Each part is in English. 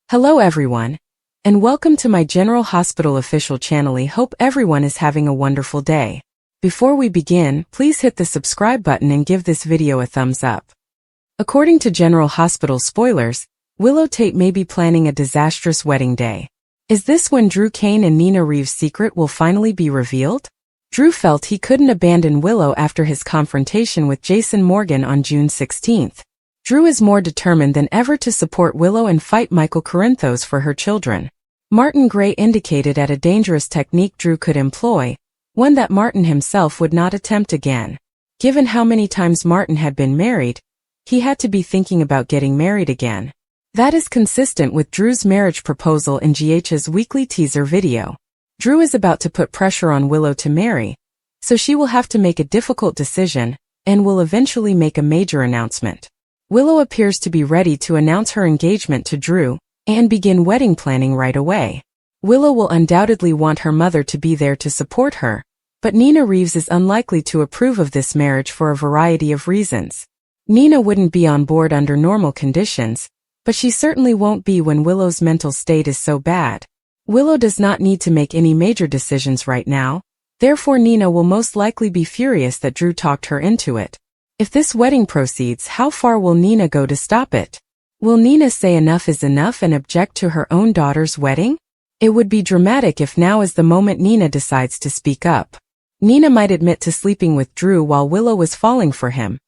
Hello everyone, and welcome to my General Hospital official channel. I hope everyone is having a wonderful day. Before we begin, please hit the subscribe button and give this video a thumbs up. According to General Hospital spoilers, Willow Tate may be planning a disastrous wedding day. Is this when Drew Cain and Nina Reeves' secret will finally be revealed? Drew felt he couldn't abandon Willow after his confrontation with Jason Morgan on June 16th. Drew is more determined than ever to support Willow and fight Michael Corinthos for her children. Martin Gray indicated at a dangerous technique Drew could employ, one that Martin himself would not attempt again. Given how many times Martin had been married, he had to be thinking about getting married again. That is consistent with Drew's marriage proposal in GH's weekly teaser video. Drew is about to put pressure on Willow to marry, so she will have to make a difficult decision, and will eventually make a major announcement. Willow appears to be ready to announce her engagement to Drew and begin wedding planning right away. Willow will undoubtedly want her mother to be there to support her, but Nina Reeves is unlikely to approve of this marriage for a variety of reasons. Nina wouldn't be on board under normal conditions, but she certainly won't be when Willow's mental state is so bad. Willow does not need to make any major decisions right now, therefore Nina will most likely be furious that Drew talked her into it. If this wedding proceeds, how far will Nina go to stop it? Will Nina say enough is enough and object to her own daughter's wedding? It would be dramatic if now is the moment Nina decides to speak up. Nina might admit to sleeping with Drew while Willow was falling for him,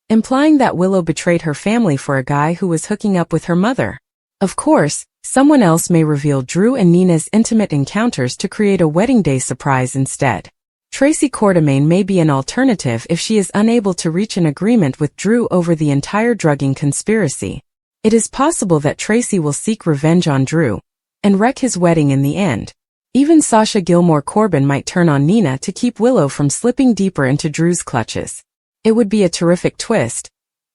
implying that Willow betrayed her family for a guy who was hooking up with her mother. Of course, someone else may reveal Drew and Nina's intimate encounters to create a wedding day surprise instead. Tracy Quartermaine may be an alternative if she is unable to reach an agreement with Drew over the entire drugging conspiracy. It is possible that Tracy will seek revenge on Drew and wreck his wedding in the end. Even Sasha Gilmore Corbin might turn on Nina to keep Willow from slipping deeper into Drew's clutches. It would be a terrific twist,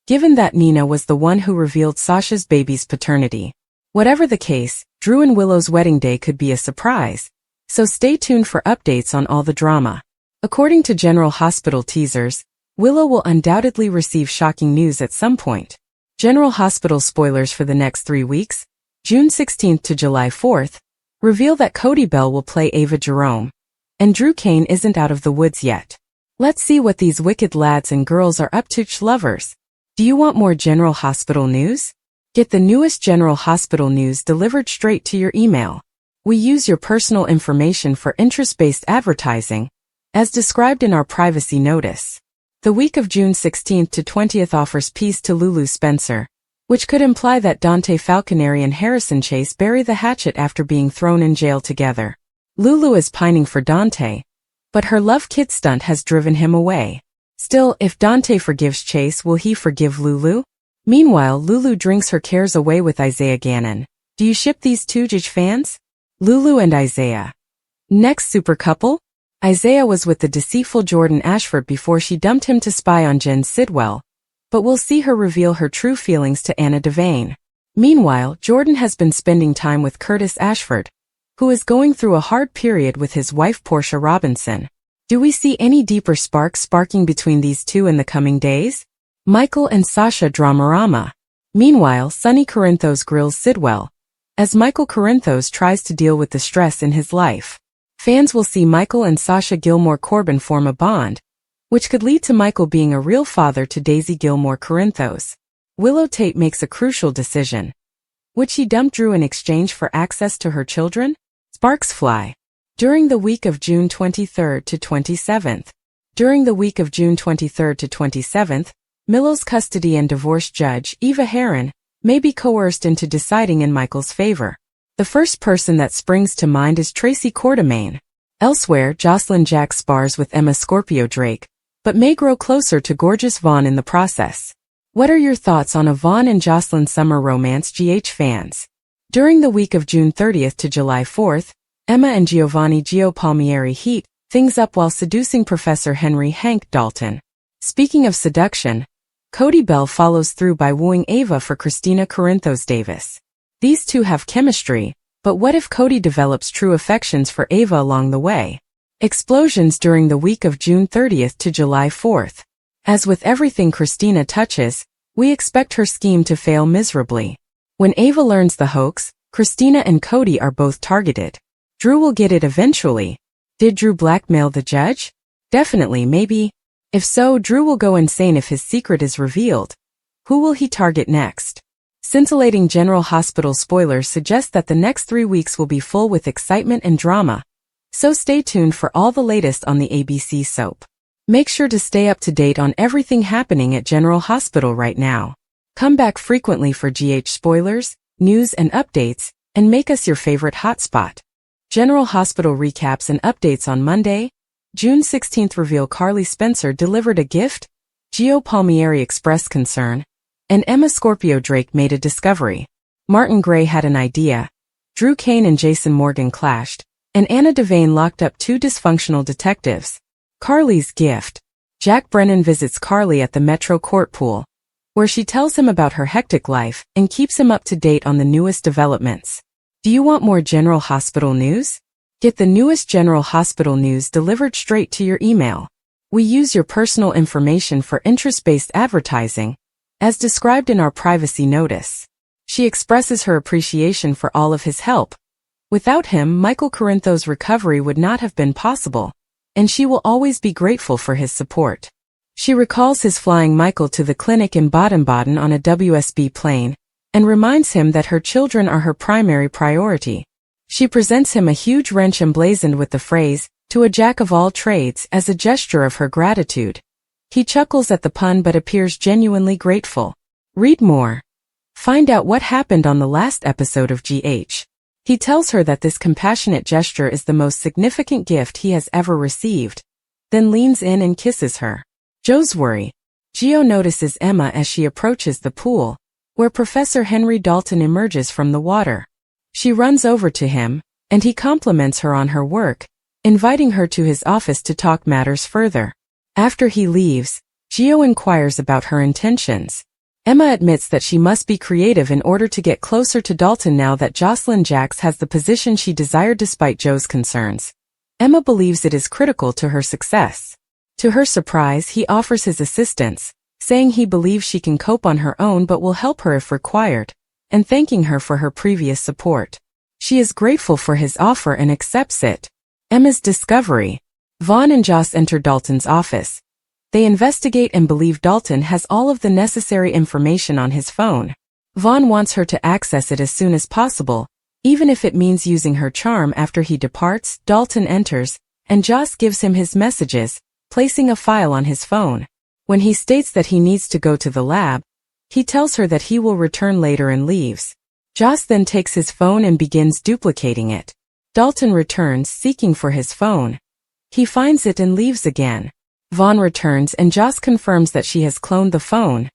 given that Nina was the one who revealed Sasha's baby's paternity. Whatever the case, Drew and Willow's wedding day could be a surprise, so stay tuned for updates on all the drama. According to General Hospital teasers, Willow will undoubtedly receive shocking news at some point. General Hospital spoilers for the next 3 weeks, June 16th to July 4th, reveal that Cody Bell will play Ava Jerome, and Drew Cain isn't out of the woods yet. Let's see what these wicked lads and girls are up to. Lovers, do you want more General Hospital news? Get the newest General Hospital news delivered straight to your email. We use your personal information for interest-based advertising, as described in our privacy notice. The week of June 16th to 20th offers peace to Lulu Spencer, which could imply that Dante Falconeri and Harrison Chase bury the hatchet after being thrown in jail together. Lulu is pining for Dante, but her love kid stunt has driven him away. Still, if Dante forgives Chase, will he forgive Lulu? Meanwhile, Lulu drinks her cares away with Isaiah Gannon. Do you ship these two fans? Lulu and Isaiah. Next super couple? Isaiah was with the deceitful Jordan Ashford before she dumped him to spy on Jen Sidwell, but we'll see her reveal her true feelings to Anna Devane. Meanwhile, Jordan has been spending time with Curtis Ashford, who is going through a hard period with his wife Portia Robinson. Do we see any deeper sparking between these two in the coming days? Michael and Sasha dramarama. Meanwhile, Sonny Corinthos grills Sidwell, as Michael Corinthos tries to deal with the stress in his life. Fans will see Michael and Sasha Gilmore Corbin form a bond, which could lead to Michael being a real father to Daisy Gilmore Corinthos. Willow Tate makes a crucial decision. Would she dump Drew in exchange for access to her children? Sparks fly. During the week of June 23rd to 27th. During the week of June 23rd to 27th, Willow's custody and divorce judge, Eva Heron, may be coerced into deciding in Michael's favor. The first person that springs to mind is Tracy Quartermaine. Elsewhere, Jocelyn Jack spars with Emma Scorpio Drake, but may grow closer to gorgeous Vaughn in the process. What are your thoughts on a Vaughn and Jocelyn summer romance, fans? During the week of June 30th to July 4th, Emma and Giovanni Gio Palmieri heat things up while seducing Professor Henry Hank Dalton. Speaking of seduction, Cody Bell follows through by wooing Ava for Christina Corinthos Davis. These two have chemistry, but what if Cody develops true affections for Ava along the way? Explosions during the week of June 30th to July 4th. As with everything Christina touches, we expect her scheme to fail miserably. When Ava learns the hoax, Christina and Cody are both targeted. Drew will get it eventually. Did Drew blackmail the judge? Definitely, maybe. If so, Drew will go insane if his secret is revealed. Who will he target next? Scintillating General Hospital spoilers suggest that the next 3 weeks will be full with excitement and drama. So stay tuned for all the latest on the ABC soap. Make sure to stay up to date on everything happening at General Hospital right now. Come back frequently for GH spoilers, news and updates, and make us your favorite hotspot. General Hospital recaps and updates on Monday, June 16th reveal Carly Spencer delivered a gift, Gio Palmieri expressed concern, and Emma Scorpio Drake made a discovery. Martin Gray had an idea, Drew Kane and Jason Morgan clashed, and Anna Devane locked up 2 dysfunctional detectives. Carly's gift. Jack Brennan visits Carly at the Metro Court Pool, where she tells him about her hectic life and keeps him up to date on the newest developments. Do you want more General Hospital news? Get the newest General Hospital news delivered straight to your email. We use your personal information for interest-based advertising, as described in our privacy notice. She expresses her appreciation for all of his help. Without him, Michael Corinthos' recovery would not have been possible, and she will always be grateful for his support. She recalls his flying Michael to the clinic in Baden-Baden on a WSB plane, and reminds him that her children are her primary priority. She presents him a huge wrench emblazoned with the phrase, "to a jack of all trades," as a gesture of her gratitude. He chuckles at the pun but appears genuinely grateful. Read more. Find out what happened on the last episode of GH. He tells her that this compassionate gesture is the most significant gift he has ever received, then leans in and kisses her. Joe's worry. Gio notices Emma as she approaches the pool, where Professor Henry Dalton emerges from the water. She runs over to him, and he compliments her on her work, inviting her to his office to talk matters further. After he leaves, Gio inquires about her intentions. Emma admits that she must be creative in order to get closer to Dalton now that Jocelyn Jacks has the position she desired despite Joe's concerns. Emma believes it is critical to her success. To her surprise, he offers his assistance, saying he believes she can cope on her own but will help her if required, and thanking her for her previous support. She is grateful for his offer and accepts it. Emma's discovery. Vaughn and Joss enter Dalton's office. They investigate and believe Dalton has all of the necessary information on his phone. Vaughn wants her to access it as soon as possible, even if it means using her charm. After he departs, Dalton enters, and Joss gives him his messages, placing a file on his phone. When he states that he needs to go to the lab, he tells her that he will return later and leaves. Joss then takes his phone and begins duplicating it. Dalton returns, seeking for his phone. He finds it and leaves again. Vaughn returns and Joss confirms that she has cloned the phone.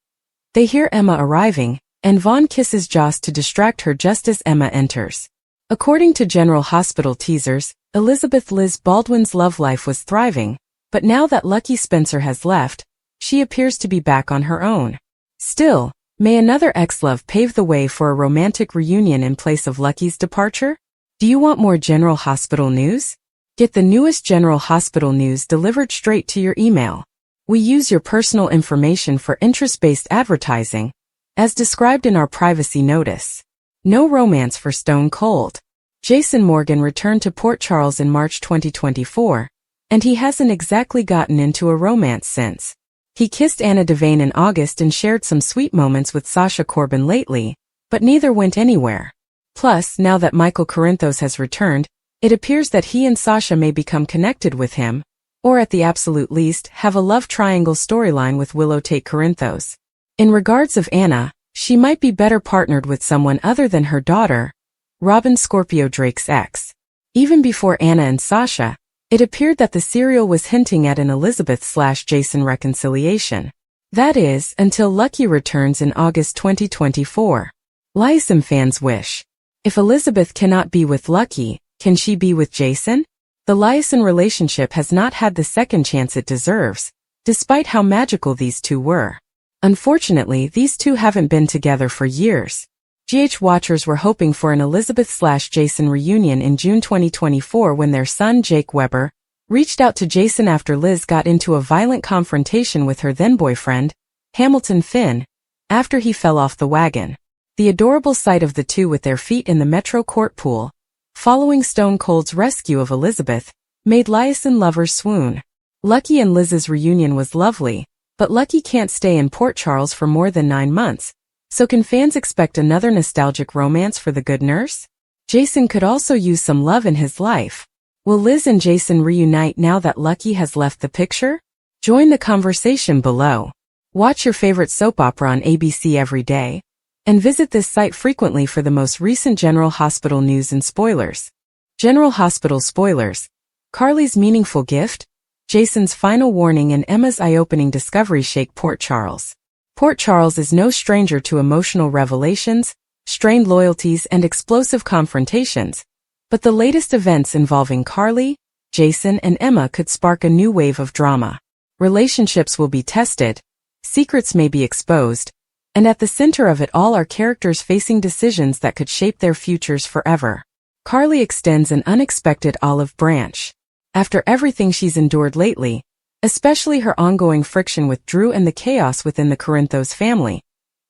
They hear Emma arriving, and Vaughn kisses Joss to distract her just as Emma enters. According to General Hospital teasers, Elizabeth Liz Baldwin's love life was thriving, but now that Lucky Spencer has left, she appears to be back on her own. Still, may another ex-love pave the way for a romantic reunion in place of Lucky's departure? Do you want more General Hospital news? Get the newest General Hospital news delivered straight to your email. We use your personal information for interest-based advertising, as described in our privacy notice. No romance for Stone Cold. Jason Morgan returned to Port Charles in March 2024, and he hasn't exactly gotten into a romance since. He kissed Anna Devane in August and shared some sweet moments with Sasha Corbin lately, but neither went anywhere. Plus, now that Michael Corinthos has returned, it appears that he and Sasha may become connected with him, or at the absolute least, have a love triangle storyline with Willow Tate Corinthos. In regards of Anna, she might be better partnered with someone other than her daughter, Robin Scorpio Drake's ex. Even before Anna and Sasha, it appeared that the serial was hinting at an Elizabeth/Jason reconciliation. That is, until Lucky returns in August 2024. Lysom fans wish. If Elizabeth cannot be with Lucky, can she be with Jason? The Lyson relationship has not had the second chance it deserves, despite how magical these two were. Unfortunately, these two haven't been together for years. GH watchers were hoping for an Elizabeth/Jason reunion in June 2024 when their son Jake Weber reached out to Jason after Liz got into a violent confrontation with her then-boyfriend, Hamilton Finn, after he fell off the wagon. The adorable sight of the two with their feet in the Metro Court pool, following Stone Cold's rescue of Elizabeth, made liaison lovers swoon. Lucky and Liz's reunion was lovely, but Lucky can't stay in Port Charles for more than 9 months, so can fans expect another nostalgic romance for the good nurse? Jason could also use some love in his life. Will Liz and Jason reunite now that Lucky has left the picture? Join the conversation below. Watch your favorite soap opera on ABC every day, and visit this site frequently for the most recent General Hospital news and spoilers. General Hospital spoilers: Carly's meaningful gift, Jason's final warning, and Emma's eye-opening discovery shake Port Charles. Port Charles is no stranger to emotional revelations, strained loyalties, and explosive confrontations, but the latest events involving Carly, Jason, and Emma could spark a new wave of drama. Relationships will be tested, secrets may be exposed, and at the center of it all are characters facing decisions that could shape their futures forever. Carly extends an unexpected olive branch. After everything she's endured lately, especially her ongoing friction with Drew and the chaos within the Corinthos family,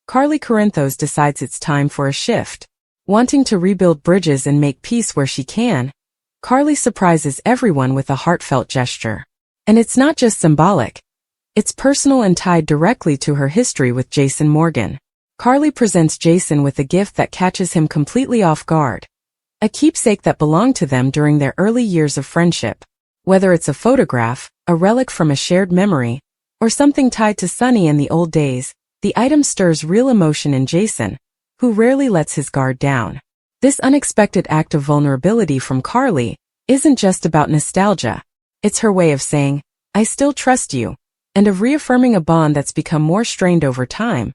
Carly Corinthos decides it's time for a shift. Wanting to rebuild bridges and make peace where she can, Carly surprises everyone with a heartfelt gesture. And it's not just symbolic. It's personal and tied directly to her history with Jason Morgan. Carly presents Jason with a gift that catches him completely off guard. A keepsake that belonged to them during their early years of friendship. Whether it's a photograph, a relic from a shared memory, or something tied to Sunny and the old days, the item stirs real emotion in Jason, who rarely lets his guard down. This unexpected act of vulnerability from Carly isn't just about nostalgia. It's her way of saying, "I still trust you," and of reaffirming a bond that's become more strained over time,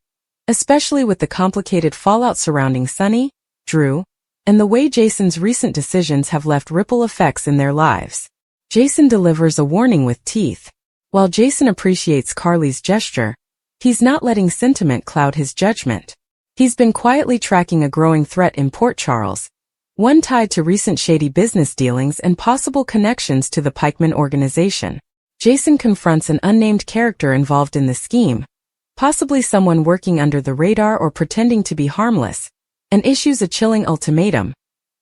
especially with the complicated fallout surrounding Sunny, Drew, and the way Jason's recent decisions have left ripple effects in their lives. Jason delivers a warning with teeth. While Jason appreciates Carly's gesture, he's not letting sentiment cloud his judgment. He's been quietly tracking a growing threat in Port Charles, one tied to recent shady business dealings and possible connections to the Pikeman organization. Jason confronts an unnamed character involved in the scheme, possibly someone working under the radar or pretending to be harmless, and issues a chilling ultimatum: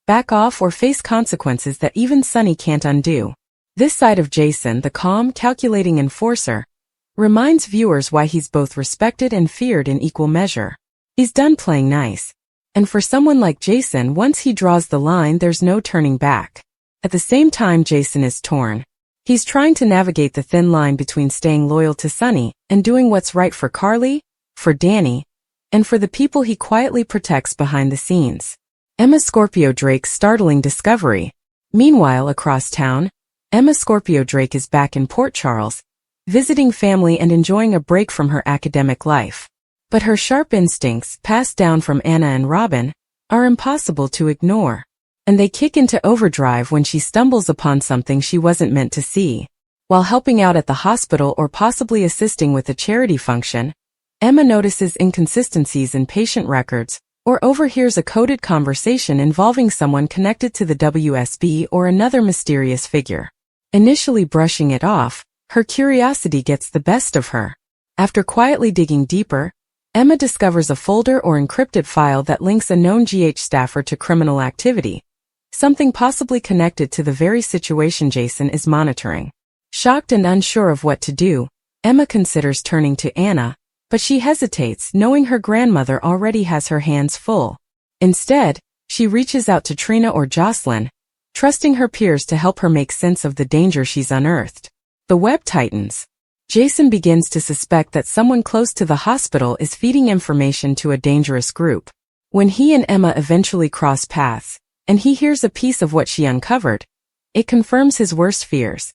back off or face consequences that even Sunny can't undo. This side of Jason, the calm, calculating enforcer, reminds viewers why he's both respected and feared in equal measure. He's done playing nice. And for someone like Jason, once he draws the line, there's no turning back. At the same time, Jason is torn. He's trying to navigate the thin line between staying loyal to Sunny and doing what's right for Carly, for Danny, and for the people he quietly protects behind the scenes. Emma Scorpio Drake's startling discovery. Meanwhile, across town, Emma Scorpio Drake is back in Port Charles, visiting family and enjoying a break from her academic life. But her sharp instincts, passed down from Anna and Robin, are impossible to ignore. And they kick into overdrive when she stumbles upon something she wasn't meant to see. While helping out at the hospital or possibly assisting with a charity function, Emma notices inconsistencies in patient records, or overhears a coded conversation involving someone connected to the WSB or another mysterious figure. Initially brushing it off, her curiosity gets the best of her. After quietly digging deeper, Emma discovers a folder or encrypted file that links a known GH staffer to criminal activity, something possibly connected to the very situation Jason is monitoring. Shocked and unsure of what to do, Emma considers turning to Anna, but she hesitates, knowing her grandmother already has her hands full. Instead, she reaches out to Trina or Jocelyn, trusting her peers to help her make sense of the danger she's unearthed. The web tightens. Jason begins to suspect that someone close to the hospital is feeding information to a dangerous group. When he and Emma eventually cross paths, and he hears a piece of what she uncovered, it confirms his worst fears.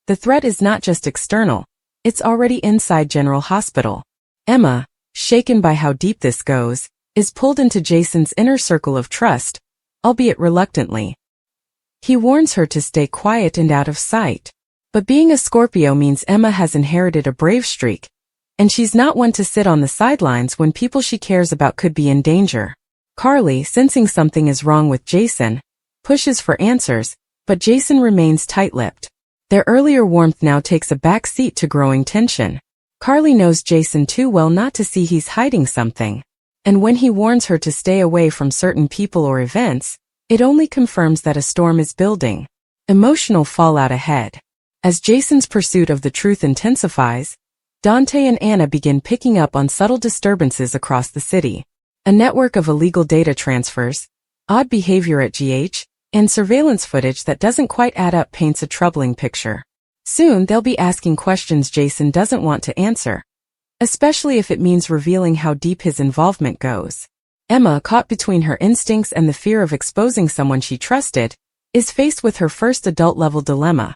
The threat is not just external, it's already inside General Hospital. Emma, shaken by how deep this goes, is pulled into Jason's inner circle of trust, albeit reluctantly. He warns her to stay quiet and out of sight. But being a Scorpio means Emma has inherited a brave streak, and she's not one to sit on the sidelines when people she cares about could be in danger. Carly, sensing something is wrong with Jason, pushes for answers, but Jason remains tight-lipped. Their earlier warmth now takes a back seat to growing tension. Carly knows Jason too well not to see he's hiding something. And when he warns her to stay away from certain people or events, it only confirms that a storm is building. Emotional fallout ahead. As Jason's pursuit of the truth intensifies, Dante and Anna begin picking up on subtle disturbances across the city. A network of illegal data transfers, odd behavior at GH, and surveillance footage that doesn't quite add up paints a troubling picture. Soon they'll be asking questions Jason doesn't want to answer, especially if it means revealing how deep his involvement goes. Emma, caught between her instincts and the fear of exposing someone she trusted, is faced with her first adult-level dilemma.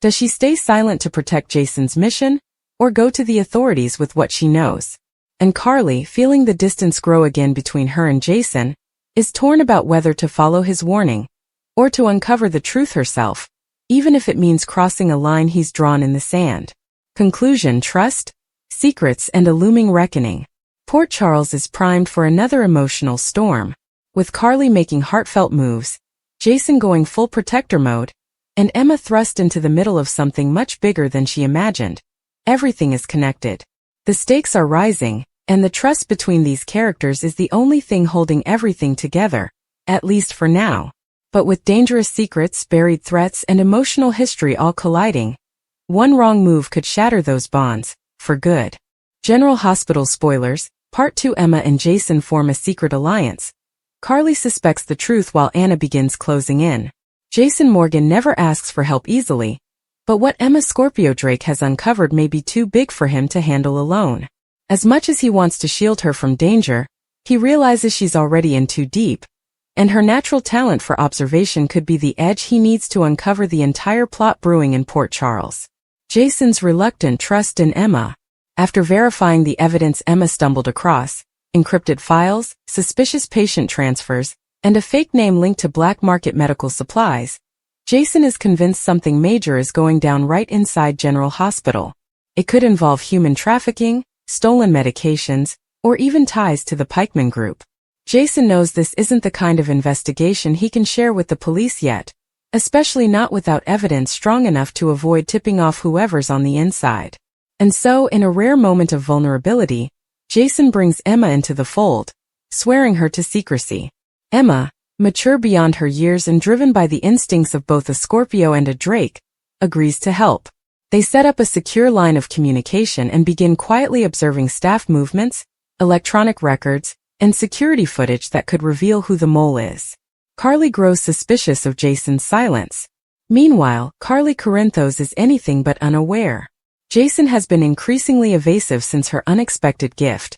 Does she stay silent to protect Jason's mission, or go to the authorities with what she knows? And Carly, feeling the distance grow again between her and Jason, is torn about whether to follow his warning, or to uncover the truth herself, even if it means crossing a line he's drawn in the sand. Conclusion: trust, secrets, and a looming reckoning. Port Charles is primed for another emotional storm, with Carly making heartfelt moves, Jason going full protector mode, and Emma thrust into the middle of something much bigger than she imagined. Everything is connected. The stakes are rising, and the trust between these characters is the only thing holding everything together, at least for now. But with dangerous secrets, buried threats, and emotional history all colliding, one wrong move could shatter those bonds, for good. General Hospital spoilers, Part 2. Emma and Jason form a secret alliance. Carly suspects the truth while Anna begins closing in. Jason Morgan never asks for help easily, but what Emma Scorpio Drake has uncovered may be too big for him to handle alone. As much as he wants to shield her from danger, he realizes she's already in too deep, and her natural talent for observation could be the edge he needs to uncover the entire plot brewing in Port Charles. Jason's reluctant trust in Emma. After verifying the evidence Emma stumbled across, encrypted files, suspicious patient transfers, and a fake name linked to black market medical supplies, Jason is convinced something major is going down right inside General Hospital. It could involve human trafficking, stolen medications, or even ties to the Pikeman Group. Jason knows this isn't the kind of investigation he can share with the police yet, especially not without evidence strong enough to avoid tipping off whoever's on the inside. And so, in a rare moment of vulnerability, Jason brings Emma into the fold, swearing her to secrecy. Emma, mature beyond her years and driven by the instincts of both a Scorpio and a Drake, agrees to help. They set up a secure line of communication and begin quietly observing staff movements, electronic records, and security footage that could reveal who the mole is. Carly grows suspicious of Jason's silence. Meanwhile, Carly Corinthos is anything but unaware. Jason has been increasingly evasive since her unexpected gift,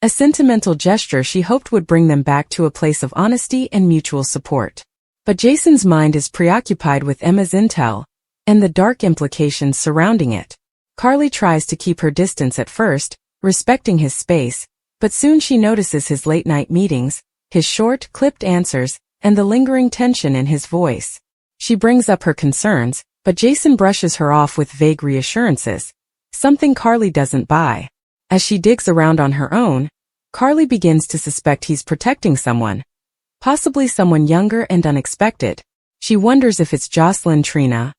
a sentimental gesture she hoped would bring them back to a place of honesty and mutual support. But Jason's mind is preoccupied with Emma's intel, and the dark implications surrounding it. Carly tries to keep her distance at first, respecting his space, but soon she notices his late-night meetings, his short, clipped answers, and the lingering tension in his voice. She brings up her concerns, but Jason brushes her off with vague reassurances, something Carly doesn't buy. As she digs around on her own, Carly begins to suspect he's protecting someone, possibly someone younger and unexpected. She wonders if it's Jocelyn Trina,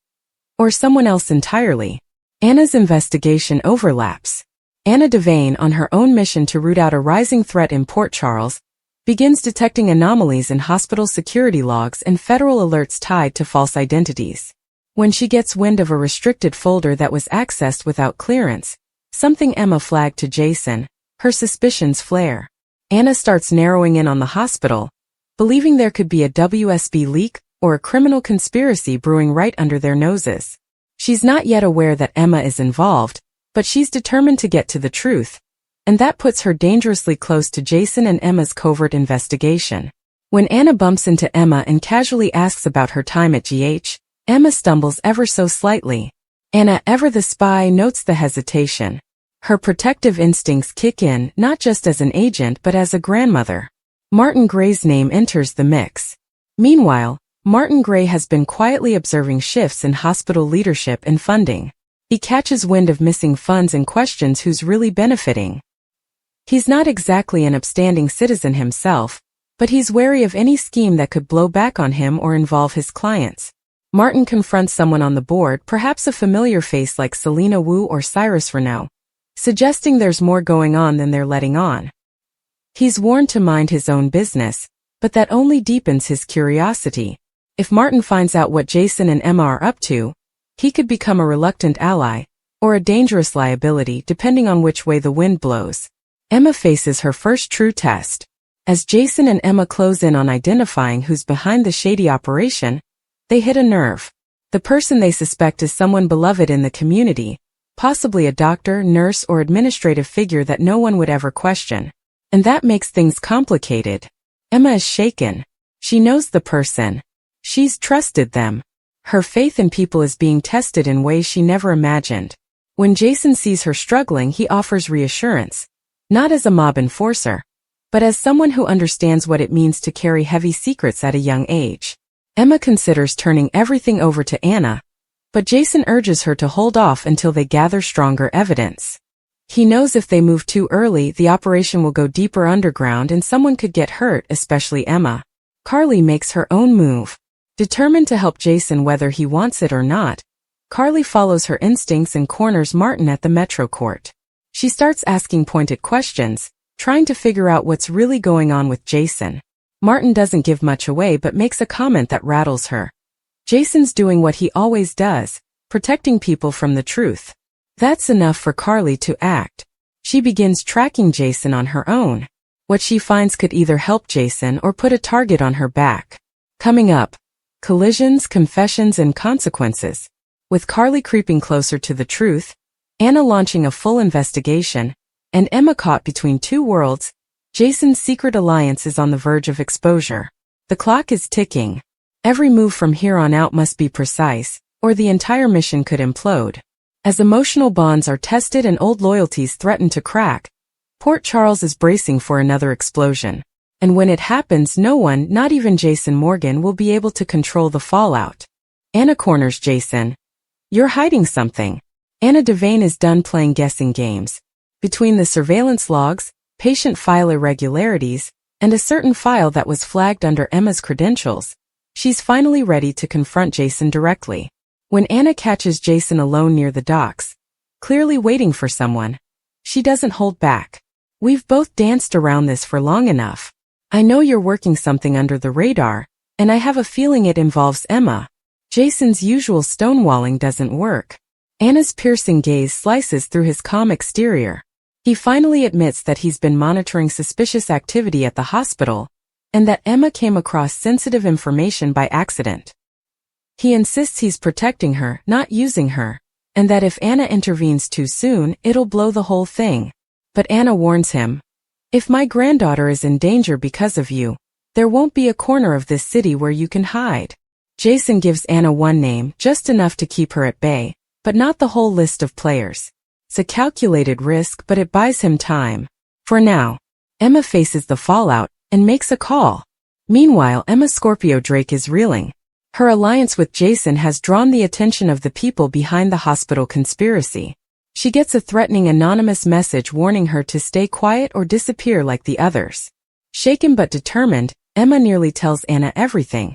or someone else entirely. Anna's investigation overlaps. Anna Devane, on her own mission to root out a rising threat in Port Charles, begins detecting anomalies in hospital security logs and federal alerts tied to false identities. When she gets wind of a restricted folder that was accessed without clearance, something Emma flagged to Jason, her suspicions flare. Anna starts narrowing in on the hospital, believing there could be a WSB leak or a criminal conspiracy brewing right under their noses. She's not yet aware that Emma is involved, but she's determined to get to the truth, and that puts her dangerously close to Jason and Emma's covert investigation. When Anna bumps into Emma and casually asks about her time at GH, Emma stumbles ever so slightly. Anna, ever the spy, notes the hesitation. Her protective instincts kick in, not just as an agent but as a grandmother. Martin Gray's name enters the mix. Meanwhile, Martin Gray has been quietly observing shifts in hospital leadership and funding. He catches wind of missing funds and questions who's really benefiting. He's not exactly an upstanding citizen himself, but he's wary of any scheme that could blow back on him or involve his clients. Martin confronts someone on the board, perhaps a familiar face like Selena Wu or Cyrus Renault, suggesting there's more going on than they're letting on. He's warned to mind his own business, but that only deepens his curiosity. If Martin finds out what Jason and Emma are up to, he could become a reluctant ally, or a dangerous liability depending on which way the wind blows. Emma faces her first true test. As Jason and Emma close in on identifying who's behind the shady operation, they hit a nerve. The person they suspect is someone beloved in the community, possibly a doctor, nurse, or administrative figure that no one would ever question. And that makes things complicated. Emma is shaken. She knows the person. She's trusted them. Her faith in people is being tested in ways she never imagined. When Jason sees her struggling, he offers reassurance, not as a mob enforcer, but as someone who understands what it means to carry heavy secrets at a young age. Emma considers turning everything over to Anna, but Jason urges her to hold off until they gather stronger evidence. He knows if they move too early, the operation will go deeper underground and someone could get hurt, especially Emma. Carly makes her own move. Determined to help Jason whether he wants it or not, Carly follows her instincts and corners Martin at the Metro Court. She starts asking pointed questions, trying to figure out what's really going on with Jason. Martin doesn't give much away but makes a comment that rattles her. Jason's doing what he always does, protecting people from the truth. That's enough for Carly to act. She begins tracking Jason on her own. What she finds could either help Jason or put a target on her back. Coming up, collisions, confessions, and consequences. With Carly creeping closer to the truth, Anna launching a full investigation, and Emma caught between two worlds, Jason's secret alliance is on the verge of exposure. The clock is ticking. Every move from here on out must be precise, or the entire mission could implode. As emotional bonds are tested and old loyalties threaten to crack, Port Charles is bracing for another explosion. And when it happens, no one, not even Jason Morgan, will be able to control the fallout. Anna corners Jason. You're hiding something. Anna Devane is done playing guessing games. Between the surveillance logs, patient file irregularities, and a certain file that was flagged under Emma's credentials, she's finally ready to confront Jason directly. When Anna catches Jason alone near the docks, clearly waiting for someone, she doesn't hold back. We've both danced around this for long enough. I know you're working something under the radar, and I have a feeling it involves Emma. Jason's usual stonewalling doesn't work. Anna's piercing gaze slices through his calm exterior. He finally admits that he's been monitoring suspicious activity at the hospital, and that Emma came across sensitive information by accident. He insists he's protecting her, not using her, and that if Anna intervenes too soon, it'll blow the whole thing. But Anna warns him, if my granddaughter is in danger because of you, there won't be a corner of this city where you can hide. Jason gives Anna one name, just enough to keep her at bay, but not the whole list of players. It's a calculated risk, but it buys him time. For now, Emma faces the fallout and makes a call. Meanwhile, Emma Scorpio Drake is reeling. Her alliance with Jason has drawn the attention of the people behind the hospital conspiracy. She gets a threatening anonymous message warning her to stay quiet or disappear like the others. Shaken but determined, Emma nearly tells Anna everything,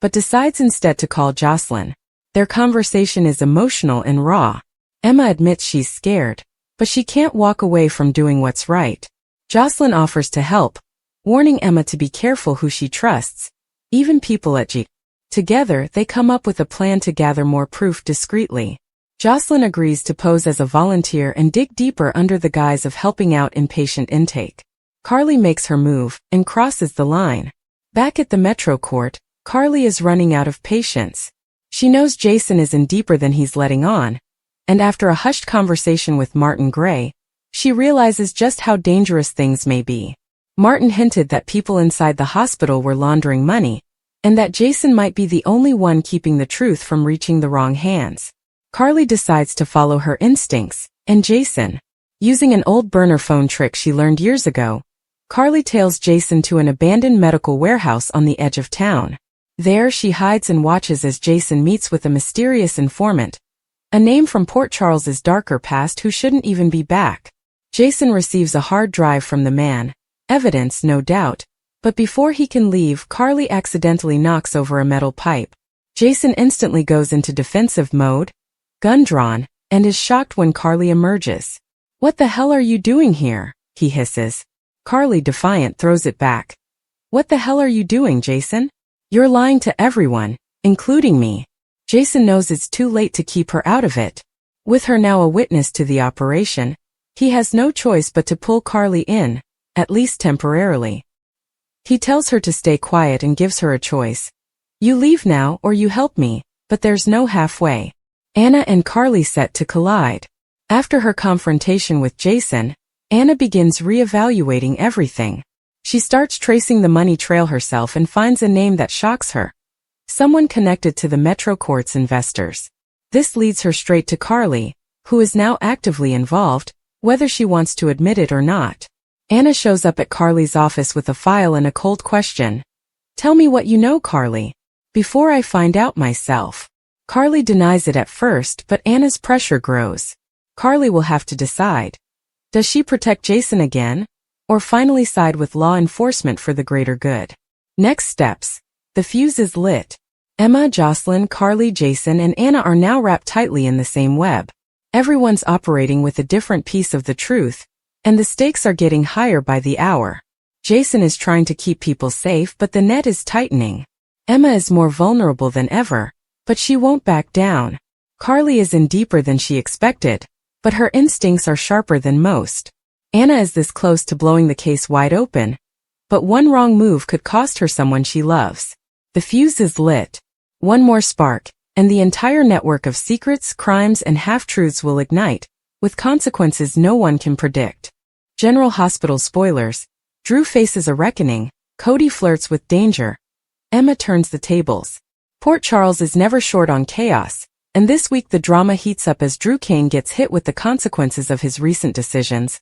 but decides instead to call Jocelyn. Their conversation is emotional and raw. Emma admits she's scared, but she can't walk away from doing what's right. Jocelyn offers to help, warning Emma to be careful who she trusts, even people at G. Together, they come up with a plan to gather more proof discreetly. Jocelyn agrees to pose as a volunteer and dig deeper under the guise of helping out in patient intake. Carly makes her move and crosses the line. Back at the Metro Court, Carly is running out of patience. She knows Jason is in deeper than he's letting on, and after a hushed conversation with Martin Gray, she realizes just how dangerous things may be. Martin hinted that people inside the hospital were laundering money, and that Jason might be the only one keeping the truth from reaching the wrong hands. Carly decides to follow her instincts, and Jason, using an old burner phone trick she learned years ago, Carly tails Jason to an abandoned medical warehouse on the edge of town. There she hides and watches as Jason meets with a mysterious informant, a name from Port Charles's darker past who shouldn't even be back. Jason receives a hard drive from the man, evidence no doubt, but before he can leave, Carly accidentally knocks over a metal pipe. Jason instantly goes into defensive mode, gun drawn, and is shocked when Carly emerges. "What the hell are you doing here?" he hisses. Carly, defiant, throws it back. What the hell are you doing, Jason? You're lying to everyone, including me. Jason knows it's too late to keep her out of it. With her now a witness to the operation, he has no choice but to pull Carly in, at least temporarily. He tells her to stay quiet and gives her a choice. You leave now or you help me, but there's no halfway. Anna and Carly set to collide. After her confrontation with Jason, Anna begins re-evaluating everything. She starts tracing the money trail herself and finds a name that shocks her. Someone connected to the Metro Court's investors. This leads her straight to Carly, who is now actively involved, whether she wants to admit it or not. Anna shows up at Carly's office with a file and a cold question. Tell me what you know, Carly. Before I find out myself. Carly denies it at first, but Anna's pressure grows. Carly will have to decide. Does she protect Jason again, or finally side with law enforcement for the greater good? Next steps. The fuse is lit. Emma, Jocelyn, Carly, Jason, and Anna are now wrapped tightly in the same web. Everyone's operating with a different piece of the truth, and the stakes are getting higher by the hour. Jason is trying to keep people safe, but the net is tightening. Emma is more vulnerable than ever, but she won't back down. Carly is in deeper than she expected, but her instincts are sharper than most. Anna is this close to blowing the case wide open, but one wrong move could cost her someone she loves. The fuse is lit. One more spark, and the entire network of secrets, crimes, and half-truths will ignite, with consequences no one can predict. General Hospital spoilers. Drew faces a reckoning. Cody flirts with danger. Emma turns the tables. Port Charles is never short on chaos, and this week the drama heats up as Drew Kane gets hit with the consequences of his recent decisions.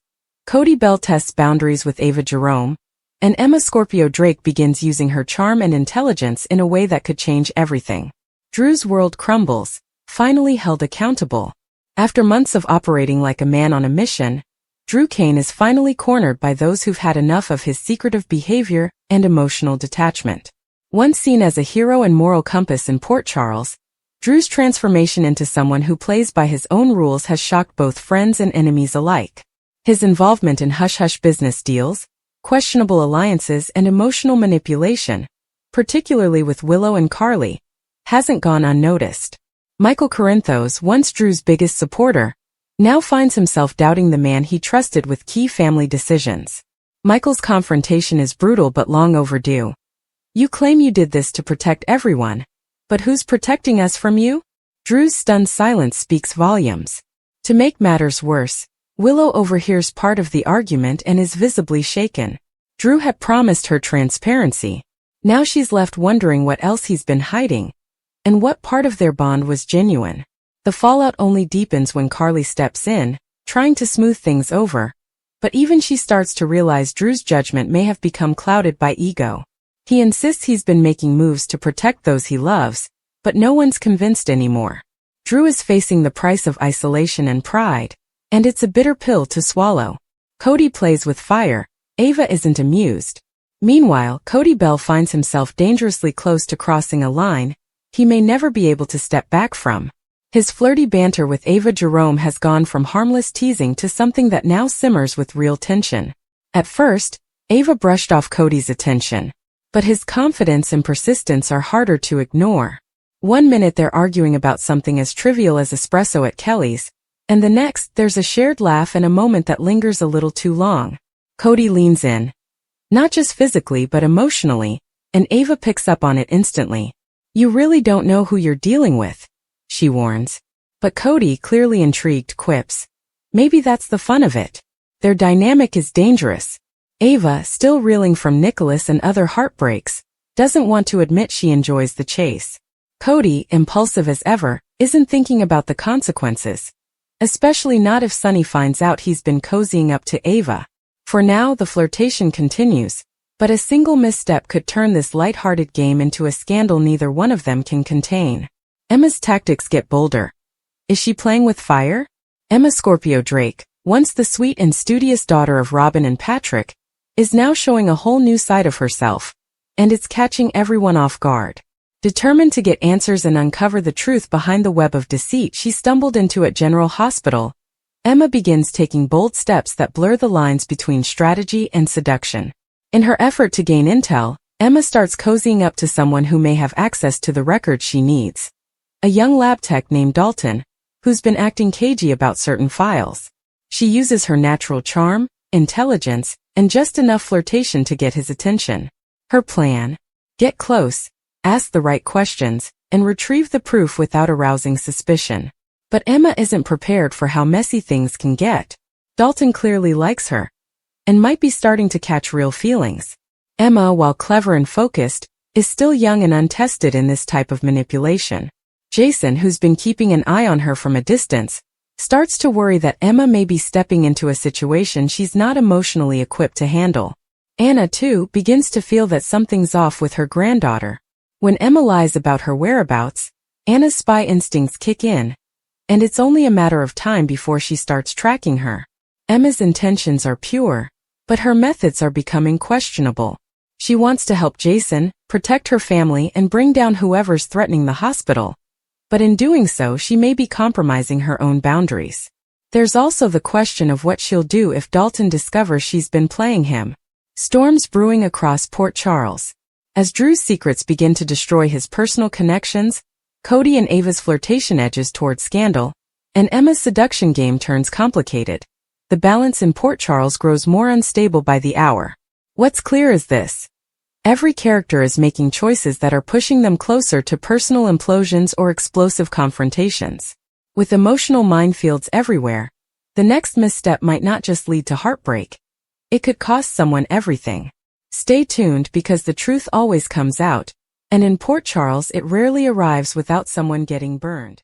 Cody Bell tests boundaries with Ava Jerome, and Emma Scorpio Drake begins using her charm and intelligence in a way that could change everything. Drew's world crumbles, finally held accountable. After months of operating like a man on a mission, Drew Kane is finally cornered by those who've had enough of his secretive behavior and emotional detachment. Once seen as a hero and moral compass in Port Charles, Drew's transformation into someone who plays by his own rules has shocked both friends and enemies alike. His involvement in hush-hush business deals, questionable alliances, and emotional manipulation, particularly with Willow and Carly, hasn't gone unnoticed. Michael Corinthos, once Drew's biggest supporter, now finds himself doubting the man he trusted with key family decisions. Michael's confrontation is brutal but long overdue. You claim you did this to protect everyone, but who's protecting us from you? Drew's stunned silence speaks volumes. To make matters worse, Willow overhears part of the argument and is visibly shaken. Drew had promised her transparency. Now she's left wondering what else he's been hiding, and what part of their bond was genuine. The fallout only deepens when Carly steps in, trying to smooth things over, but even she starts to realize Drew's judgment may have become clouded by ego. He insists he's been making moves to protect those he loves, but no one's convinced anymore. Drew is facing the price of isolation and pride, and it's a bitter pill to swallow. Cody plays with fire. Ava isn't amused. Meanwhile, Cody Bell finds himself dangerously close to crossing a line he may never be able to step back from. His flirty banter with Ava Jerome has gone from harmless teasing to something that now simmers with real tension. At first, Ava brushed off Cody's attention, but his confidence and persistence are harder to ignore. One minute they're arguing about something as trivial as espresso at Kelly's, and the next there's a shared laugh and a moment that lingers a little too long. Cody leans in. Not just physically but emotionally, and Ava picks up on it instantly. You really don't know who you're dealing with, she warns. But Cody, clearly intrigued, quips. Maybe that's the fun of it. Their dynamic is dangerous. Ava, still reeling from Nicholas and other heartbreaks, doesn't want to admit she enjoys the chase. Cody, impulsive as ever, isn't thinking about the consequences. Especially not if Sonny finds out he's been cozying up to Ava. For now, the flirtation continues, but a single misstep could turn this light-hearted game into a scandal neither one of them can contain. Emma's tactics get bolder. Is she playing with fire? Emma Scorpio Drake, once the sweet and studious daughter of Robin and Patrick, is now showing a whole new side of herself, and it's catching everyone off guard. Determined to get answers and uncover the truth behind the web of deceit she stumbled into at General Hospital, Emma begins taking bold steps that blur the lines between strategy and seduction. In her effort to gain intel, Emma starts cozying up to someone who may have access to the records she needs. A young lab tech named Dalton, who's been acting cagey about certain files. She uses her natural charm, intelligence, and just enough flirtation to get his attention. Her plan: get close, ask the right questions, and retrieve the proof without arousing suspicion. But Emma isn't prepared for how messy things can get. Dalton clearly likes her, and might be starting to catch real feelings. Emma, while clever and focused, is still young and untested in this type of manipulation. Jason, who's been keeping an eye on her from a distance, starts to worry that Emma may be stepping into a situation she's not emotionally equipped to handle. Anna, too, begins to feel that something's off with her granddaughter. When Emma lies about her whereabouts, Anna's spy instincts kick in, and it's only a matter of time before she starts tracking her. Emma's intentions are pure, but her methods are becoming questionable. She wants to help Jason, protect her family, and bring down whoever's threatening the hospital. But in doing so, she may be compromising her own boundaries. There's also the question of what she'll do if Dalton discovers she's been playing him. Storms brewing across Port Charles. As Drew's secrets begin to destroy his personal connections, Cody and Ava's flirtation edges toward scandal, and Emma's seduction game turns complicated. The balance in Port Charles grows more unstable by the hour. What's clear is this: every character is making choices that are pushing them closer to personal implosions or explosive confrontations. With emotional minefields everywhere, the next misstep might not just lead to heartbreak. It could cost someone everything. Stay tuned, because the truth always comes out, and in Port Charles it rarely arrives without someone getting burned.